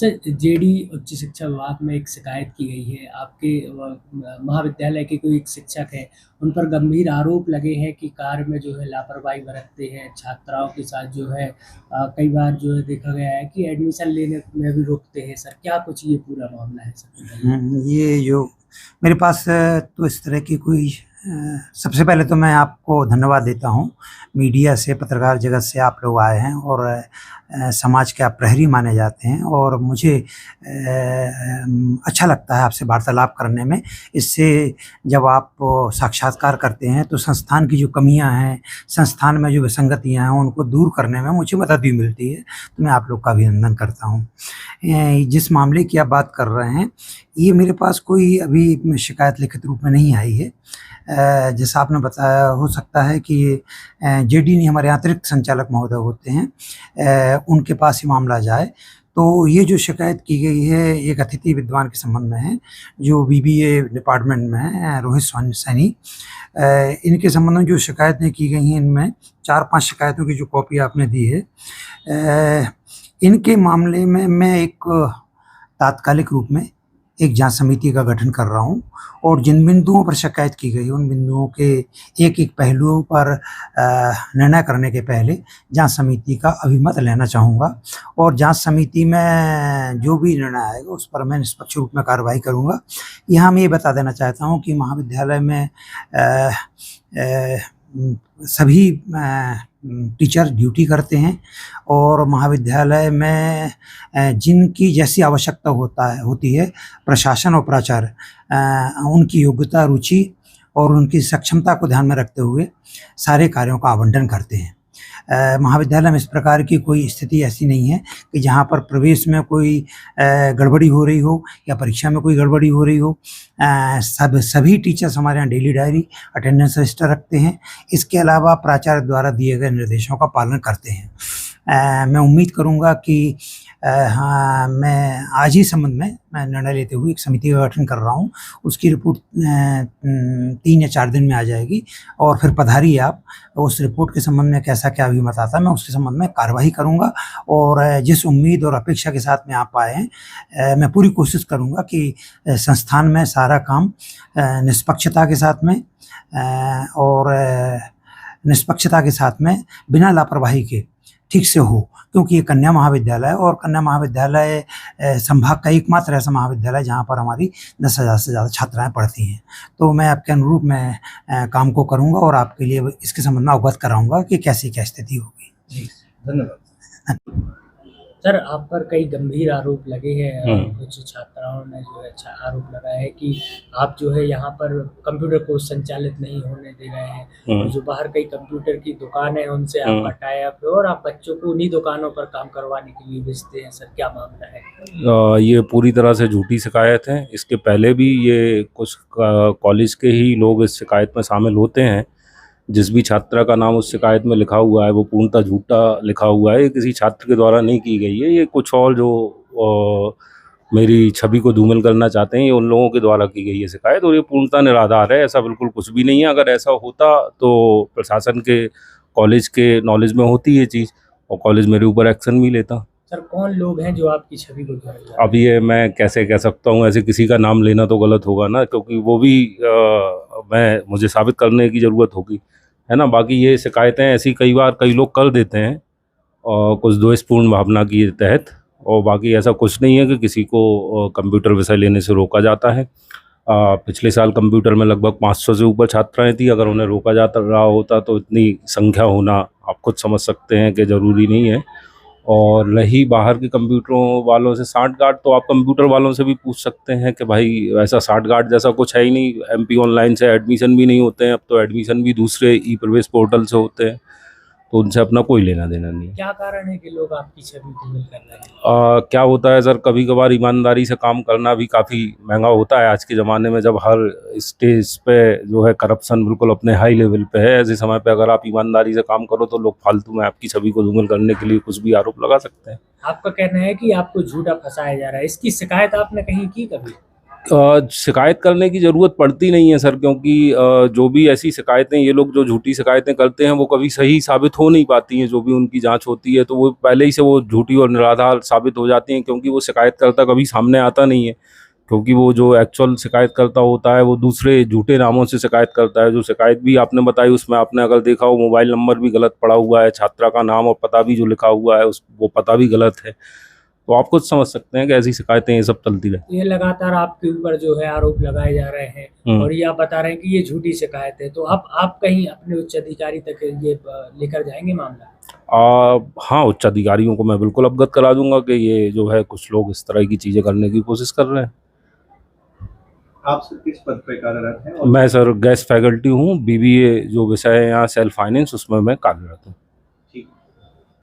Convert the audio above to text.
Sir, JD उच्च शिक्षा विभाग में एक शिकायत की गई है। आपके महाविद्यालय के कोई एक शिक्षक हैं, उन पर गंभीर आरोप लगे हैं कि कार्य में जो है लापरवाही बरतते हैं, छात्राओं के साथ जो है कई बार जो है देखा गया है कि एडमिशन लेने में भी रोकते हैं। सर, क्या कुछ ये पूरा मामला है सर, बताइए? ये जो मेरे पास तो इस तरह की कोई सबसे पहले तो मैं आपको धन्यवाद देता हूँ। मीडिया से, पत्रकार जगत से आप लोग आए हैं और समाज के आप प्रहरी माने जाते हैं और मुझे अच्छा लगता है आपसे वार्तालाप करने में। इससे जब आप साक्षात्कार करते हैं तो संस्थान की जो कमियां हैं, संस्थान में जो विसंगतियां हैं, उनको दूर करने में मुझे मदद भी मिलती है, तो मैं आप लोग का अभिनंदन करता हूँ। जिस मामले की आप बात कर रहे हैं, ये मेरे पास कोई अभी शिकायत लिखित रूप में नहीं आई है। जैसा आपने बताया, हो सकता है कि जेडी नहीं, हमारे अतिरिक्त संचालक महोदय होते हैं, उनके पास ही मामला जाए। तो ये जो शिकायत की गई है एक अतिथि विद्वान के संबंध में है, जो बीबीए डिपार्टमेंट में है, रोहित सैनी। इनके संबंध में जो शिकायतें की गई हैं, इनमें 4-5 शिकायतों की जो कॉपी आपने दी है, इनके मामले में मैं एक तात्कालिक रूप में एक जांच समिति का गठन कर रहा हूं और जिन बिंदुओं पर शिकायत की गई, उन बिंदुओं के एक-एक पहलुओं पर निर्णय करने के पहले जांच समिति का अभिमत लेना चाहूँगा और जांच समिति में जो भी निर्णय आएगा उस पर मैं निष्पक्ष रूप में कार्रवाई करूँगा। यहाँ मैं ये बता देना चाहता हूँ कि महाविद्यालय में सभी टीचर ड्यूटी करते हैं और महाविद्यालय में जिनकी जैसी आवश्यकता होती है, प्रशासन और प्राचार्य उनकी योग्यता, रुचि और उनकी सक्षमता को ध्यान में रखते हुए सारे कार्यों का आवंटन करते हैं। महाविद्यालय में इस प्रकार की कोई स्थिति ऐसी नहीं है कि जहाँ पर प्रवेश में कोई गड़बड़ी हो रही हो या परीक्षा में कोई गड़बड़ी हो रही हो। सभी टीचर्स हमारे यहाँ डेली डायरी, अटेंडेंस रजिस्टर रखते हैं। इसके अलावा प्राचार्य द्वारा दिए गए निर्देशों का पालन करते हैं। मैं उम्मीद करूँगा कि हाँ, मैं आज ही संबंध में मैं निर्णय लेते हुए एक समिति का गठन कर रहा हूँ। उसकी रिपोर्ट 3 या 4 दिन में आ जाएगी और फिर पधारिए आप। उस रिपोर्ट के संबंध में कैसा क्या अभिमत आता है, मैं उसके संबंध में कार्रवाई करूँगा और जिस उम्मीद और अपेक्षा के साथ में आप आए हैं, मैं पूरी कोशिश करूँगा कि संस्थान में सारा काम निष्पक्षता के साथ में और निष्पक्षता के साथ में बिना लापरवाही के ठीक से हो, क्योंकि ये कन्या महाविद्यालय है और कन्या महाविद्यालय संभाग का एकमात्र ऐसा महाविद्यालय जहाँ पर हमारी 10,000 से ज़्यादा छात्राएं पढ़ती हैं। तो मैं आपके अनुरूप में काम को करूँगा और आपके लिए इसके संबंध में अवगत कराऊँगा कि कैसी क्या स्थिति होगी। जी, धन्यवाद। सर, आप पर कई गंभीर आरोप लगे हैं। कुछ छात्राओं ने जो है आरोप लगाया है कि आप जो है यहाँ पर कंप्यूटर कोर्स संचालित नहीं होने दे रहे हैं और जो बाहर कई कंप्यूटर की दुकानें हैं उनसे आपका टाई अप है और आप बच्चों को उन्हीं दुकानों पर काम करवाने के लिए भेजते हैं। सर, क्या मामला है? ये पूरी तरह से झूठी शिकायत है। इसके पहले भी ये कुछ कॉलेज के ही लोग इस शिकायत में शामिल होते हैं। जिस भी छात्रा का नाम उस शिकायत में लिखा हुआ है वो पूर्णतः झूठा लिखा हुआ है। ये किसी छात्र के द्वारा नहीं की गई है। ये कुछ और जो मेरी छवि को धूमिल करना चाहते हैं, ये उन लोगों के द्वारा की गई है शिकायत और ये पूर्णतः निराधार है। ऐसा बिल्कुल कुछ भी नहीं है। अगर ऐसा होता तो प्रशासन के, कॉलेज के नॉलेज में होती ये चीज़ और कॉलेज मेरे ऊपर एक्शन भी लेता। सर, कौन लोग हैं जो आपकी छवि को धूमिल कर रहे हैं? अब ये मैं कैसे कह सकता हूँ, ऐसे किसी का नाम लेना तो गलत होगा ना, क्योंकि वो भी मुझे साबित करने की ज़रूरत होगी, है ना। बाकी ये शिकायतें ऐसी कई बार कई लोग कर देते हैं और कुछ द्वेषपूर्ण भावना के तहत, और बाकी ऐसा कुछ नहीं है कि किसी को कंप्यूटर विषय लेने से रोका जाता है। पिछले साल कंप्यूटर में लगभग 500 से ऊपर छात्राएं थी। अगर उन्हें रोका जाता रहा होता तो इतनी संख्या होना आप खुद समझ सकते हैं कि ज़रूरी नहीं है। और रही बाहर के कंप्यूटरों वालों से साठगांठ, तो आप कंप्यूटर वालों से भी पूछ सकते हैं कि भाई ऐसा साठगांठ जैसा कुछ है ही नहीं। MP ऑनलाइन से एडमिशन भी नहीं होते हैं, अब तो एडमिशन भी दूसरे ई प्रवेश पोर्टल से होते हैं, तो उनसे अपना कोई लेना देना नहीं। क्या कारण है कि लोग आपकी छवि धूमिल कर रहे हैं? क्या होता है सर, कभी कभार ईमानदारी से काम करना भी काफ़ी महंगा होता है आज के ज़माने में, जब हर स्टेज पे जो है करप्शन बिल्कुल अपने हाई लेवल पे है। ऐसे समय पे अगर आप ईमानदारी से काम करो तो लोग फालतू में आपकी छवि को धूमिल करने के लिए कुछ भी आरोप लगा सकते हैं। आपका कहना है कि आपको झूठा फंसाया जा रहा है। इसकी शिकायत आपने कहीं की कभी? शिकायत करने की ज़रूरत पड़ती नहीं है सर, क्योंकि जो भी ऐसी शिकायतें ये लोग जो झूठी शिकायतें करते हैं वो कभी सही साबित हो नहीं पाती हैं। जो भी उनकी जांच होती है तो वो पहले ही से वो झूठी और निराधार साबित हो जाती हैं, क्योंकि वो शिकायतकर्ता कभी सामने आता नहीं है। क्योंकि वो जो एक्चुअल शिकायतकर्ता होता है वो दूसरे झूठे नामों से शिकायत करता है। जो शिकायत भी आपने बताई उसमें आपने अगर देखा हो मोबाइल नंबर भी गलत पड़ा हुआ है, छात्रा का नाम और पता भी जो लिखा हुआ है उस वो पता भी गलत है। तो आप खुद समझ सकते हैं कि ऐसी शिकायतें ये सब चलती रहती ये लगातार आपके ऊपर जो है आरोप लगाए जा रहे हैं हैं। और ये आप बता रहे हैं कि ये झूठी शिकायत है, तो आप कहीं अपने उच्च अधिकारी तक ये लेकर जाएंगे मामला? हाँ, उच्च अधिकारियों को मैं बिल्कुल अवगत करा दूंगा कि ये जो है कुछ लोग इस तरह की चीज़ें करने की कोशिश कर रहे हैं। आप सर किस पद पे कार्यरत हैं? और मैं सर गेस्ट फैकल्टी हूँ, बीबीए जो विषय है यहाँ सेल्फ फाइनेंस, उसमें मैं कार्यरत हूँ।